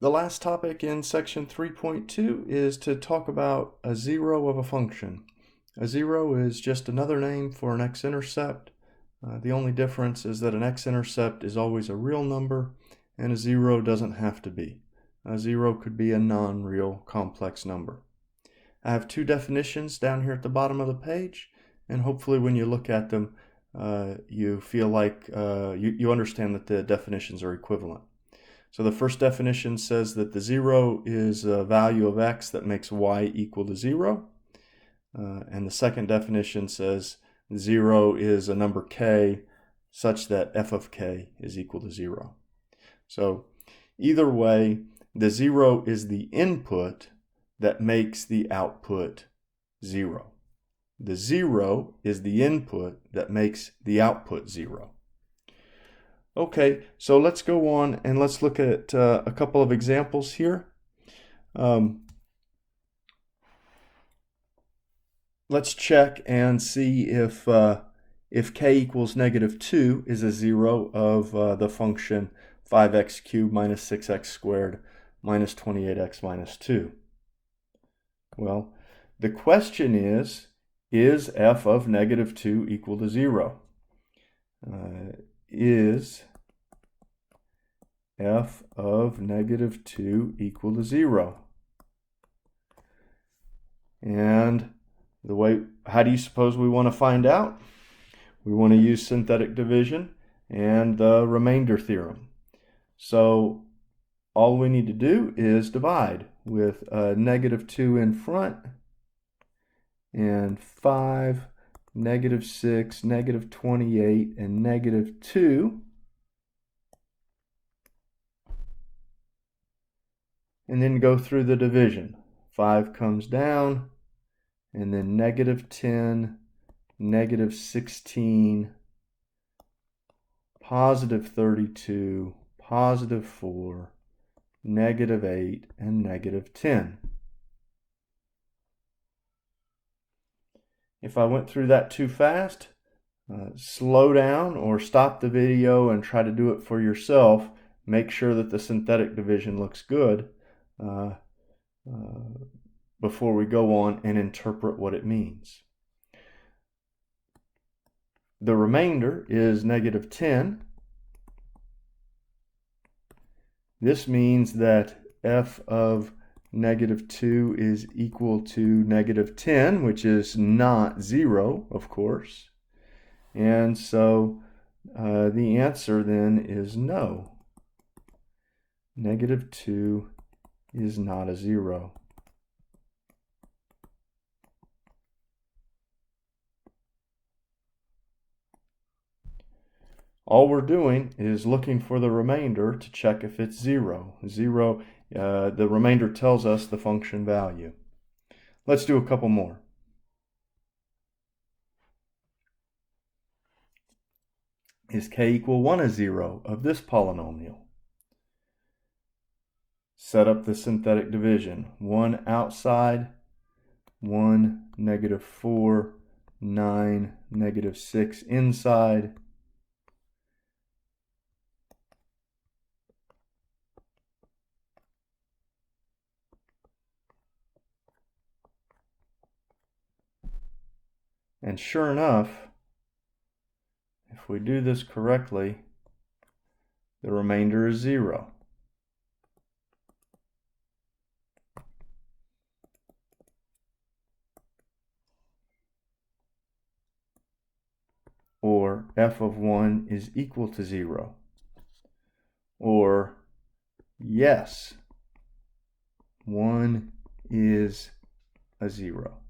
The last topic in section 3.2 is to talk about a zero of a function. A zero is just another name for an x-intercept. The only difference is that an x-intercept is always a real number and a zero doesn't have to be. A zero could be a non-real complex number. I have two definitions down here at the bottom of the page, and hopefully when you look at them you feel like you understand that the definitions are equivalent. So the first definition says that the zero is a value of x that makes y equal to 0. And the second definition says 0 is a number k such that f of k is equal to 0. So either way, the 0 is the input that makes the output 0. The 0 is the input that makes the output 0. Okay, so let's go on and let's look at a couple of examples here. Let's check and see if k equals -2 is a zero of the function 5x cubed minus 6x squared minus 28x minus 2. Well, the question is f of -2 equal to 0? Is f of -2 equal to 0? And how do you suppose we want to find out? We want to use synthetic division and the remainder theorem. So all we need to do is divide with -2 in front and 5, -6, -28, and -2. And then go through the division. 5 comes down, and then -10, -16, +32, +4, -8, and -10. If I went through that too fast, slow down or stop the video and try to do it for yourself. Make sure that the synthetic division looks good before we go on and interpret what it means. The remainder is -10. This means that f of -2 is equal to -10, which is not 0, of course. And so the answer then is no. -2 is not a 0. All we're doing is looking for the remainder to check if it's 0. The remainder tells us the function value. Let's do a couple more. Is k equal 1 a 0 of this polynomial? Set up the synthetic division. 1 outside, 1, -4, 9, -6 inside. And sure enough, if we do this correctly, the remainder is 0. Or f of 1 is equal to 0. Or yes, 1 is a 0.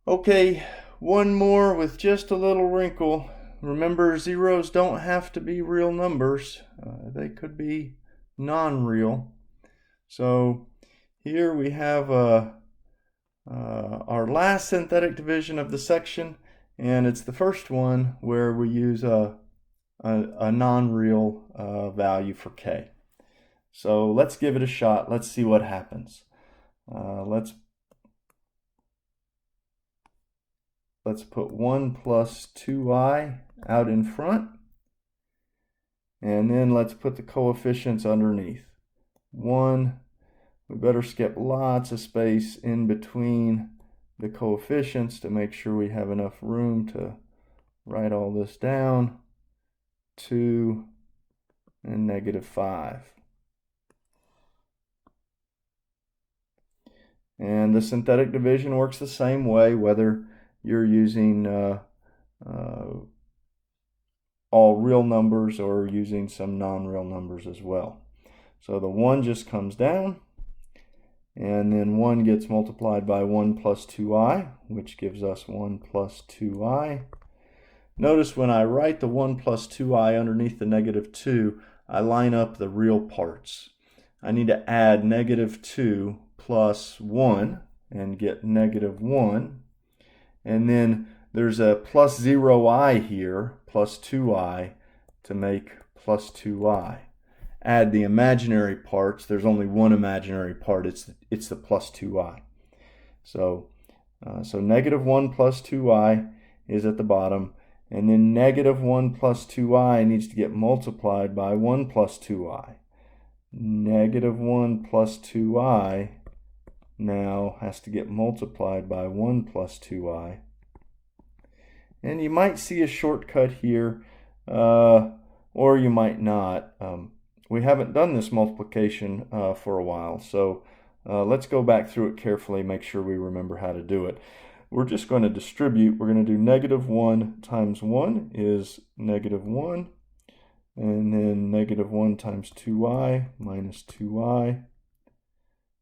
Okay, one more with just a little wrinkle. Remember, zeros don't have to be real numbers. They could be non-real. So here we have our last synthetic division of the section, and it's the first one where we use a non-real value for k. So let's give it a shot. Let's see what happens. Let's let's put 1 plus 2i out in front. And then let's put the coefficients underneath. 1, we better skip lots of space in between the coefficients to make sure we have enough room to write all this down. 2 and -5. And the synthetic division works the same way, whether you're using all real numbers or using some non-real numbers as well. So the 1 just comes down, and then 1 gets multiplied by 1 plus 2i, which gives us 1 plus 2i. Notice when I write the 1 plus 2i underneath the -2, I line up the real parts. I need to add -2 plus 1 and get -1. And then there's a plus 0i here, plus 2i, to make plus 2i. Add the imaginary parts. There's only one imaginary part. It's the plus 2i. So -1 plus 2i is at the bottom. And then -1 plus 2i needs to get multiplied by 1 plus 2i. -1 plus 2i now has to get multiplied by 1 plus 2i. And you might see a shortcut here, or you might not. We haven't done this multiplication for a while, so let's go back through it carefully, make sure we remember how to do it. We're just going to distribute. We're going to do -1 times 1 is -1, and then -1 times 2i minus 2i.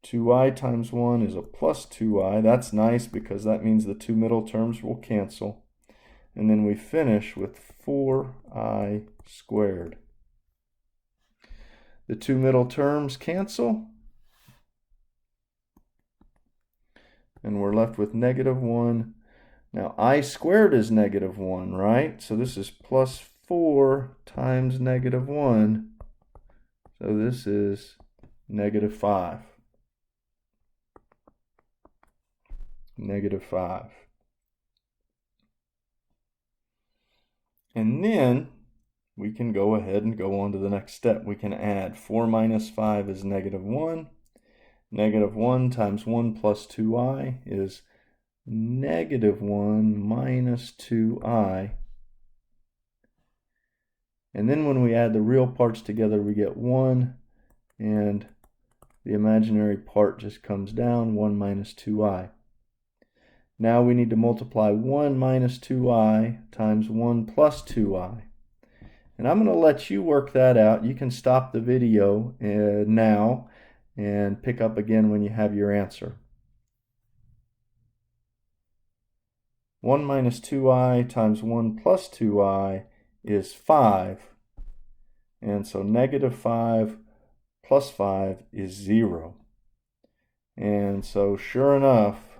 2i times 1 is a plus 2i. That's nice because that means the two middle terms will cancel. And then we finish with 4i squared. The two middle terms cancel, and we're left with -1. Now I squared is -1, right? So this is plus 4 times -1. So this is -5. -5. And then we can go ahead and go on to the next step. We can add 4 minus 5 is -1. -1 times 1 plus 2i is -1 minus 2i. And then when we add the real parts together, we get 1, and the imaginary part just comes down, 1 minus 2i. Now we need to multiply 1 minus 2i times 1 plus 2i. And I'm going to let you work that out. You can stop the video now and pick up again when you have your answer. 1 minus 2i times 1 plus 2i is 5. And so -5 plus 5 is 0. And so sure enough,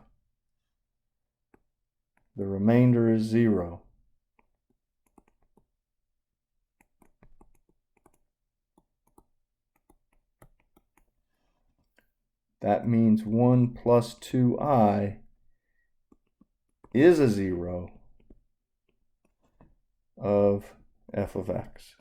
the remainder is 0. That means 1 plus 2i is a 0 of f of x.